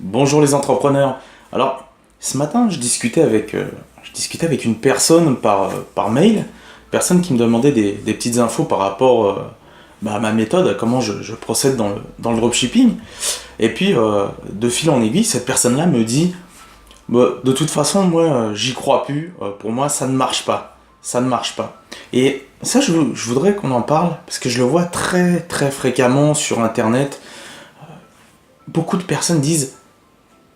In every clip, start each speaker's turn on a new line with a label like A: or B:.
A: Bonjour les entrepreneurs. Alors, ce matin, je discutais avec une personne par mail, une personne qui me demandait des petites infos par rapport à ma méthode, à comment je procède dans le dropshipping. Et puis, de fil en aiguille, cette personne-là me dit, bah, de toute façon, moi, j'y crois plus. Pour moi, ça ne marche pas. Ça ne marche pas. Et ça, je voudrais qu'on en parle, parce que je le vois très très fréquemment sur Internet. Beaucoup de personnes disent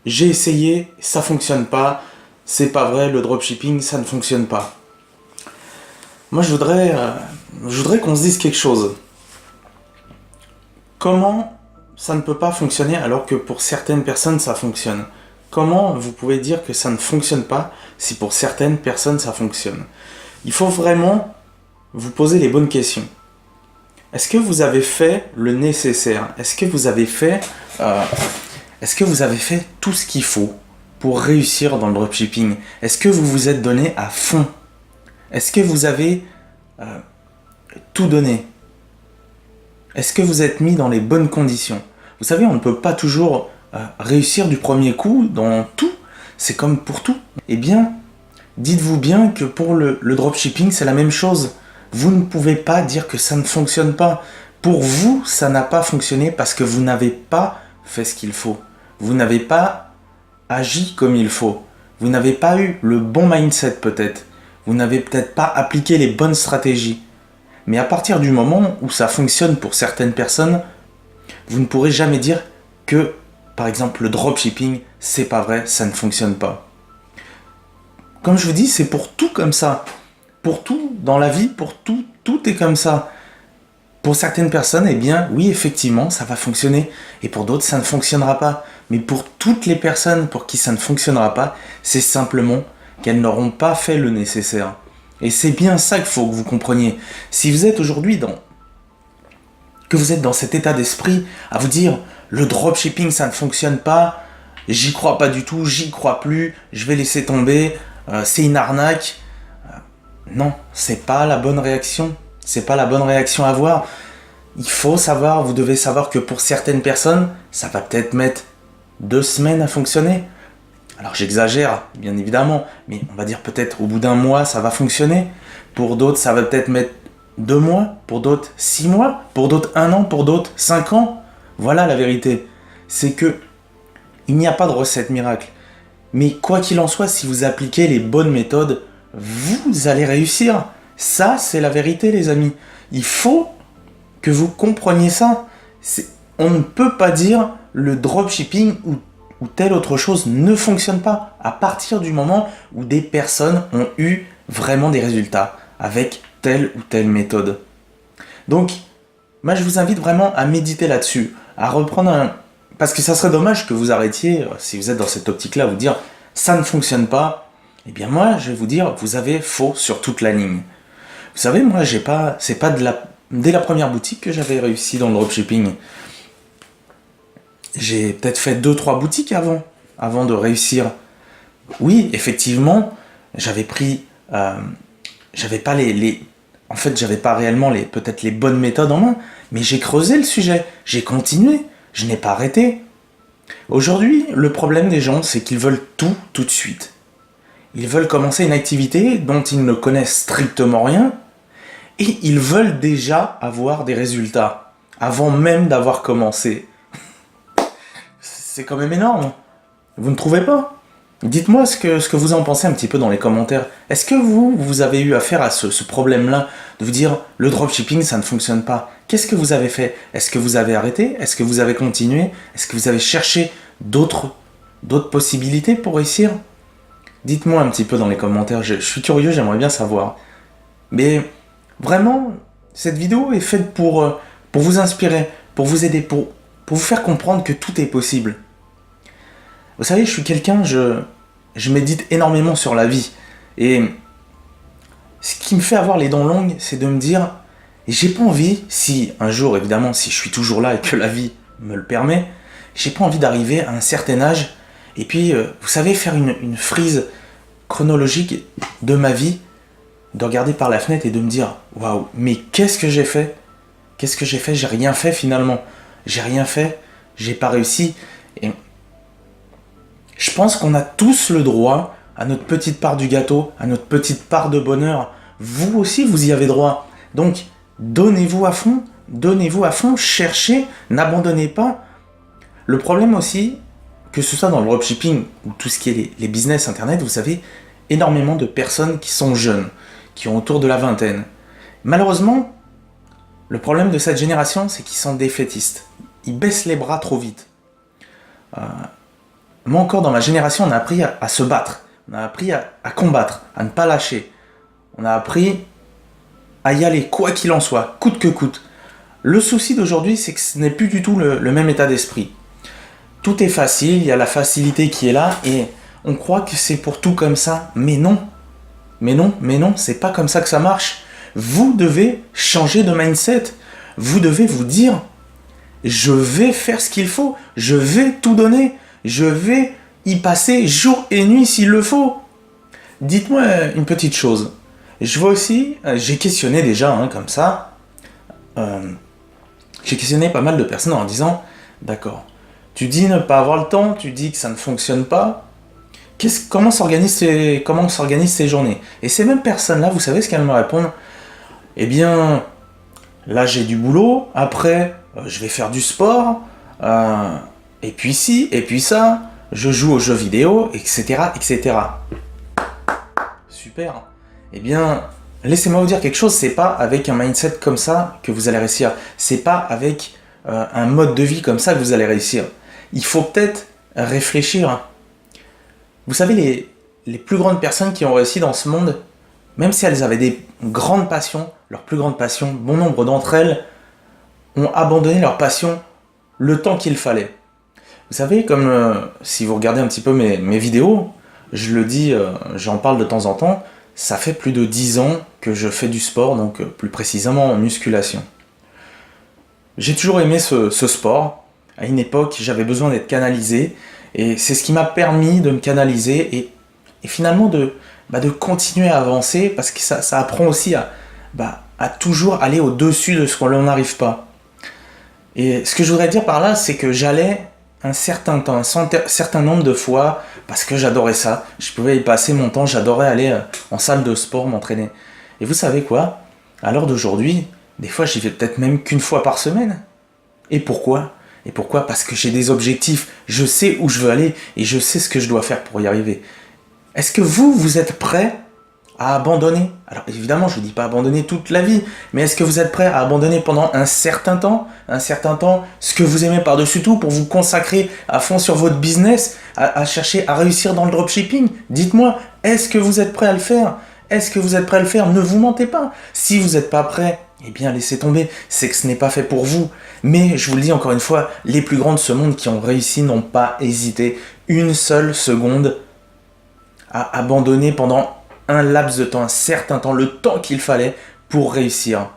A: j'ai essayé, ça fonctionne pas, c'est pas vrai, le dropshipping, ça ne fonctionne pas. Moi, je voudrais qu'on se dise quelque chose. Comment ça ne peut pas fonctionner alors que pour certaines personnes, ça fonctionne? Comment vous pouvez dire que ça ne fonctionne pas si pour certaines personnes, ça fonctionne? Il faut vraiment vous poser les bonnes questions. Est-ce que vous avez fait le nécessaire? Est-ce que vous avez fait tout ce qu'il faut pour réussir dans le dropshipping? Est-ce que vous vous êtes donné à fond? Est-ce que vous avez tout donné? Est-ce que vous êtes mis dans les bonnes conditions? Vous savez, on ne peut pas toujours réussir du premier coup dans tout. C'est comme pour tout. Eh bien, dites-vous bien que pour le dropshipping, c'est la même chose. Vous ne pouvez pas dire que ça ne fonctionne pas. Pour vous, ça n'a pas fonctionné parce que vous n'avez pas fait ce qu'il faut. Vous n'avez pas agi comme il faut. Vous n'avez pas eu le bon mindset peut-être. Vous n'avez peut-être pas appliqué les bonnes stratégies. Mais à partir du moment où ça fonctionne pour certaines personnes, vous ne pourrez jamais dire que, par exemple, le dropshipping, c'est pas vrai, ça ne fonctionne pas. Comme je vous dis, c'est pour tout comme ça. Pour tout dans la vie, pour tout, tout est comme ça. Pour certaines personnes, eh bien, oui, effectivement, ça va fonctionner. Et pour d'autres, ça ne fonctionnera pas. Mais pour toutes les personnes pour qui ça ne fonctionnera pas, c'est simplement qu'elles n'auront pas fait le nécessaire. Et c'est bien ça qu'il faut que vous compreniez. Si vous êtes aujourd'hui que vous êtes dans cet état d'esprit à vous dire le dropshipping ça ne fonctionne pas, j'y crois pas du tout, j'y crois plus, je vais laisser tomber, c'est une arnaque. Non, c'est pas la bonne réaction. C'est pas la bonne réaction à avoir. Il faut savoir, vous devez savoir que pour certaines personnes, ça va peut-être mettre 2 semaines à fonctionner. Alors j'exagère, bien évidemment, mais on va dire peut-être au bout d'un mois, ça va fonctionner. Pour d'autres, ça va peut-être mettre 2 mois, pour d'autres 6 mois, pour d'autres 1 an, pour d'autres 5 ans. Voilà la vérité. C'est que il n'y a pas de recette miracle. Mais quoi qu'il en soit, si vous appliquez les bonnes méthodes, vous allez réussir. Ça, c'est la vérité, les amis. Il faut que vous compreniez ça. On ne peut pas dire le dropshipping ou telle autre chose ne fonctionne pas à partir du moment où des personnes ont eu vraiment des résultats avec telle ou telle méthode. Donc, moi, je vous invite vraiment à méditer là-dessus, à reprendre parce que ça serait dommage que vous arrêtiez, si vous êtes dans cette optique-là, vous dire ça ne fonctionne pas. Eh bien, moi, je vais vous dire, vous avez faux sur toute la ligne. Vous savez, moi, c'est pas dès la première boutique que j'avais réussi dans le dropshipping. J'ai peut-être fait 2, 3 boutiques avant de réussir. Oui, effectivement, j'avais pris, j'avais pas en fait, j'avais pas réellement peut-être les bonnes méthodes en main, mais j'ai creusé le sujet, j'ai continué, je n'ai pas arrêté. Aujourd'hui, le problème des gens, c'est qu'ils veulent tout de suite. Ils veulent commencer une activité dont ils ne connaissent strictement rien, et ils veulent déjà avoir des résultats, avant même d'avoir commencé. C'est quand même énorme. Vous ne trouvez pas? Dites-moi ce que vous en pensez un petit peu dans les commentaires. Est-ce que vous avez eu affaire à ce problème-là, de vous dire le dropshipping, ça ne fonctionne pas? Qu'est-ce que vous avez fait? Est-ce que vous avez arrêté? Est-ce que vous avez continué? Est-ce que vous avez cherché d'autres possibilités pour réussir? Dites-moi un petit peu dans les commentaires, je suis curieux, j'aimerais bien savoir. Mais vraiment, cette vidéo est faite pour vous inspirer, pour vous aider, pour vous faire comprendre que tout est possible. Vous savez, je suis quelqu'un, je médite énormément sur la vie. Et ce qui me fait avoir les dents longues, c'est de me dire, j'ai pas envie, si un jour, évidemment, si je suis toujours là et que la vie me le permet, j'ai pas envie d'arriver à un certain âge et puis, vous savez, faire une frise chronologique de ma vie, de regarder par la fenêtre et de me dire, waouh, mais qu'est-ce que j'ai fait? J'ai rien fait finalement. J'ai rien fait, j'ai pas réussi. Et pense qu'on a tous le droit à notre petite part du gâteau, à notre petite part de bonheur. Vous aussi, vous y avez droit. Donc, donnez-vous à fond, cherchez, n'abandonnez pas. Le problème aussi, que ce soit dans le dropshipping ou tout ce qui est les business internet, vous savez, énormément de personnes qui sont jeunes, qui ont autour de la vingtaine. Malheureusement, le problème de cette génération, c'est qu'ils sont défaitistes. Ils baissent les bras trop vite. Moi encore, dans ma génération, on a appris à se battre. On a appris à combattre, à ne pas lâcher. On a appris à y aller, quoi qu'il en soit, coûte que coûte. Le souci d'aujourd'hui, c'est que ce n'est plus du tout le même état d'esprit. Tout est facile, il y a la facilité qui est là, et on croit que c'est pour tout comme ça. Mais non, c'est pas comme ça que ça marche. Vous devez changer de mindset. Vous devez vous dire, je vais faire ce qu'il faut, je vais tout donner, je vais y passer jour et nuit s'il le faut. Dites-moi une petite chose. Je vois aussi, j'ai questionné déjà, comme ça, j'ai questionné pas mal de personnes en disant, d'accord, tu dis ne pas avoir le temps, tu dis que ça ne fonctionne pas, comment s'organisent ces journées? Et ces mêmes personnes-là, vous savez ce qu'elles me répondent? Eh bien, là j'ai du boulot, après je vais faire du sport, et puis ci, et puis ça, je joue aux jeux vidéo, etc., etc. Super. Eh bien, laissez-moi vous dire quelque chose, c'est pas avec un mindset comme ça que vous allez réussir. C'est pas avec un mode de vie comme ça que vous allez réussir. Il faut peut-être réfléchir. Vous savez, les plus grandes personnes qui ont réussi dans ce monde, même si elles avaient des grandes passions, leurs plus grandes passions, bon nombre d'entre elles ont abandonné leur passion le temps qu'il fallait. Vous savez, comme si vous regardez un petit peu mes vidéos, je le dis, j'en parle de temps en temps, ça fait plus de 10 ans que je fais du sport, donc plus précisément en musculation. J'ai toujours aimé ce sport. À une époque, j'avais besoin d'être canalisé, et c'est ce qui m'a permis de me canaliser et finalement de continuer à avancer, parce que ça apprend aussi à toujours aller au-dessus de ce qu'on n'arrive pas. Et ce que je voudrais dire par là, c'est que j'allais un certain temps, un certain nombre de fois, parce que j'adorais ça. Je pouvais y passer mon temps, j'adorais aller en salle de sport, m'entraîner. Et vous savez quoi? À l'heure d'aujourd'hui, des fois j'y vais peut-être même qu'une fois par semaine. Et pourquoi? Parce que j'ai des objectifs, je sais où je veux aller et je sais ce que je dois faire pour y arriver. Est-ce que vous êtes prêt à abandonner? Alors évidemment, je ne dis pas abandonner toute la vie, mais est-ce que vous êtes prêt à abandonner pendant un certain temps, ce que vous aimez par-dessus tout pour vous consacrer à fond sur votre business, à chercher à réussir dans le dropshipping? Dites-moi, est-ce que vous êtes prêt à le faire? Est-ce que vous êtes prêt à le faire? Ne vous mentez pas. Si vous n'êtes pas prêt, eh bien laissez tomber, c'est que ce n'est pas fait pour vous. Mais je vous le dis encore une fois, les plus grands de ce monde qui ont réussi n'ont pas hésité une seule seconde à abandonner pendant un laps de temps, un certain temps, le temps qu'il fallait pour réussir.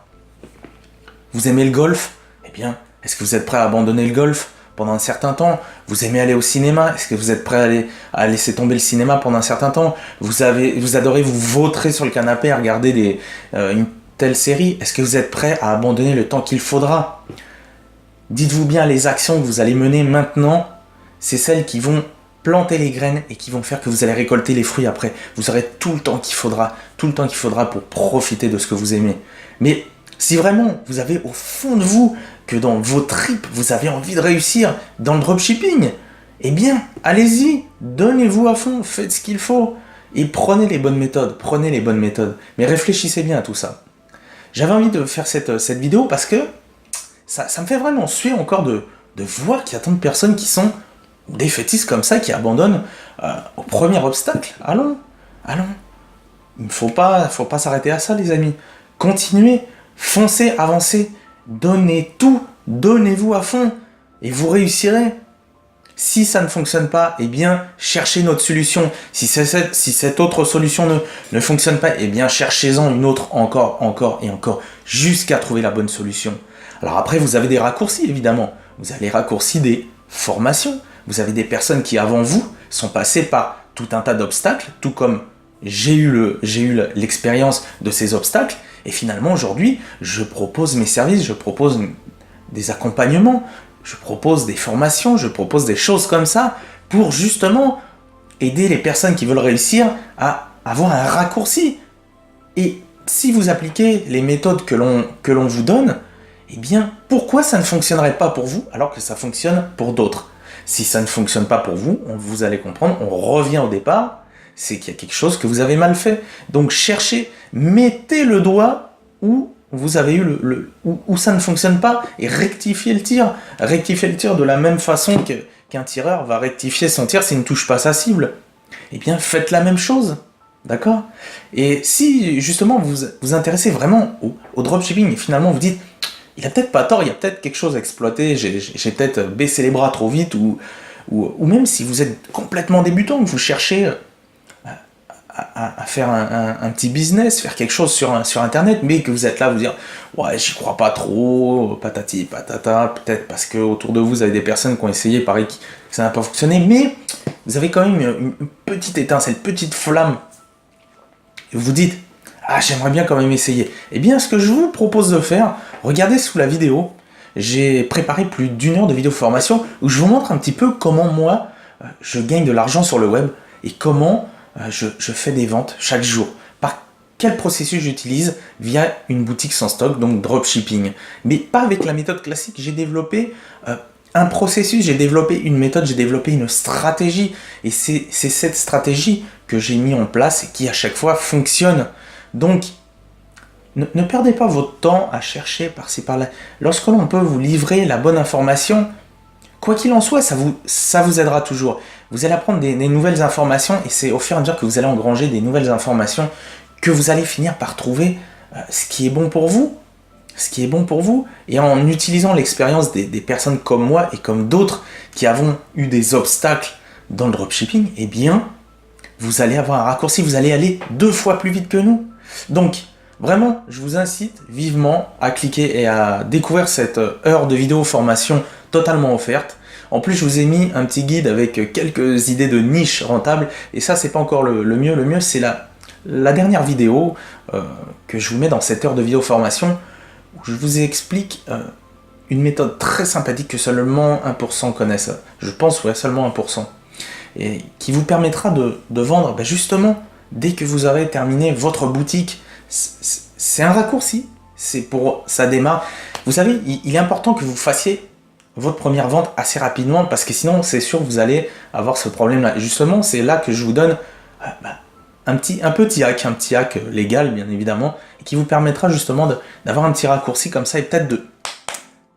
A: Vous aimez le golf? Eh bien, est-ce que vous êtes prêt à abandonner le golf pendant un certain temps? Vous aimez aller au cinéma? Est-ce que vous êtes prêt à laisser tomber le cinéma pendant un certain temps? Vous adorez vous vautrer sur le canapé à regarder une telle série? Est-ce que vous êtes prêt à abandonner le temps qu'il faudra? Dites-vous bien, les actions que vous allez mener maintenant, c'est celles qui vont planter les graines et qui vont faire que vous allez récolter les fruits après. Vous aurez tout le temps qu'il faudra pour profiter de ce que vous aimez. Mais si vraiment vous avez au fond de vous que dans vos tripes, vous avez envie de réussir dans le dropshipping, eh bien, allez-y, donnez-vous à fond, faites ce qu'il faut et prenez les bonnes méthodes. Mais réfléchissez bien à tout ça. J'avais envie de faire cette vidéo parce que ça me fait vraiment suer encore de voir qu'il y a tant de personnes qui sont défaitistes comme ça, qui abandonnent au premier obstacle. Allons. Il ne faut pas s'arrêter à ça, les amis. Continuez, foncez, avancez, donnez tout, donnez-vous à fond, et vous réussirez. Si ça ne fonctionne pas, eh bien, cherchez une autre solution. Si cette autre solution ne fonctionne pas, eh bien, cherchez-en une autre encore, jusqu'à trouver la bonne solution. Alors après, vous avez des raccourcis, évidemment. Vous avez les raccourcis des formations. Vous avez des personnes qui, avant vous, sont passées par tout un tas d'obstacles, tout comme j'ai eu l'expérience de ces obstacles. Et finalement, aujourd'hui, je propose mes services, je propose des accompagnements, je propose des formations, je propose des choses comme ça pour justement aider les personnes qui veulent réussir à avoir un raccourci. Et si vous appliquez les méthodes que l'on vous donne, eh bien, pourquoi ça ne fonctionnerait pas pour vous alors que ça fonctionne pour d'autres? Si ça ne fonctionne pas pour vous, vous allez comprendre, on revient au départ, c'est qu'il y a quelque chose que vous avez mal fait. Donc cherchez, mettez le doigt où vous avez eu où ça ne fonctionne pas et rectifiez le tir. Rectifiez le tir de la même façon qu'un tireur va rectifier son tir s'il ne touche pas sa cible. Eh bien, faites la même chose. D'accord? Et si justement vous vous intéressez vraiment au dropshipping et finalement vous dites il a peut-être pas tort, il y a peut-être quelque chose à exploiter, j'ai peut-être baissé les bras trop vite, ou même si vous êtes complètement débutant, que vous cherchez à faire un petit business, faire quelque chose sur Internet, mais que vous êtes là, vous dire ouais, j'y crois pas trop, patati patata, peut-être parce que autour de vous, vous avez des personnes qui ont essayé, pareil, que ça n'a pas fonctionné, mais vous avez quand même une petite étincelle, une petite flamme, et vous dites ah, j'aimerais bien quand même essayer. Eh bien, ce que je vous propose de faire, regardez sous la vidéo, j'ai préparé plus d'1 heure de vidéo formation où je vous montre un petit peu comment moi, je gagne de l'argent sur le web et comment je fais des ventes chaque jour. Par quel processus j'utilise via une boutique sans stock, donc dropshipping. Mais pas avec la méthode classique, j'ai développé un processus, j'ai développé une méthode, j'ai développé une stratégie. Et c'est cette stratégie que j'ai mis en place et qui à chaque fois fonctionne. Donc, ne perdez pas votre temps à chercher par-ci par-là. Lorsque l'on peut vous livrer la bonne information, quoi qu'il en soit, ça vous aidera toujours. Vous allez apprendre des nouvelles informations et c'est au fur et à mesure que vous allez engranger des nouvelles informations que vous allez finir par trouver ce qui est bon pour vous. Ce qui est bon pour vous. Et en utilisant l'expérience des personnes comme moi et comme d'autres qui avons eu des obstacles dans le dropshipping, eh bien, vous allez avoir un raccourci, vous allez aller 2 fois plus vite que nous. Donc, vraiment, je vous incite vivement à cliquer et à découvrir cette heure de vidéo formation totalement offerte. En plus, je vous ai mis un petit guide avec quelques idées de niche rentables. Et ça, c'est pas encore le mieux. Le mieux, c'est la dernière vidéo que je vous mets dans cette heure de vidéo formation où je vous explique une méthode très sympathique que seulement 1% connaissent. Je pense, ouais, seulement 1%. Et qui vous permettra de vendre justement dès que vous aurez terminé votre boutique. C'est un raccourci, ça démarre. Vous savez, il est important que vous fassiez votre première vente assez rapidement parce que sinon c'est sûr que vous allez avoir ce problème là. Et justement, c'est là que je vous donne un petit hack légal bien évidemment, et qui vous permettra justement d'avoir un petit raccourci comme ça et peut-être de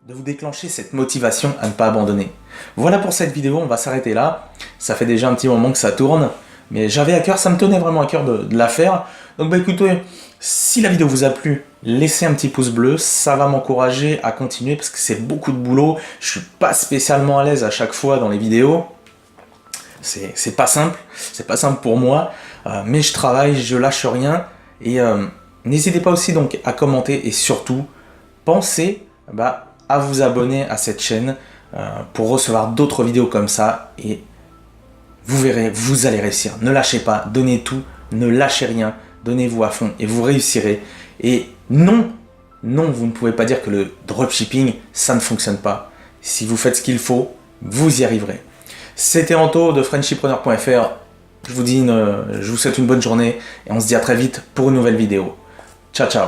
A: vous déclencher cette motivation à ne pas abandonner. Voilà pour cette vidéo, on va s'arrêter là. Ça fait déjà un petit moment que ça tourne, mais j'avais à cœur, ça me tenait vraiment à cœur de la faire. Donc écoutez, si la vidéo vous a plu, laissez un petit pouce bleu, ça va m'encourager à continuer parce que c'est beaucoup de boulot. Je suis pas spécialement à l'aise à chaque fois dans les vidéos. C'est pas simple pour moi, mais je travaille, je lâche rien. Et n'hésitez pas aussi donc à commenter et surtout, pensez à vous abonner à cette chaîne pour recevoir d'autres vidéos comme ça et vous verrez, vous allez réussir. Ne lâchez pas, donnez tout, ne lâchez rien, donnez-vous à fond et vous réussirez. Et non, vous ne pouvez pas dire que le dropshipping, ça ne fonctionne pas. Si vous faites ce qu'il faut, vous y arriverez. C'était Anto de Frenchypreneur.fr. Je vous souhaite une bonne journée et on se dit à très vite pour une nouvelle vidéo. Ciao, ciao.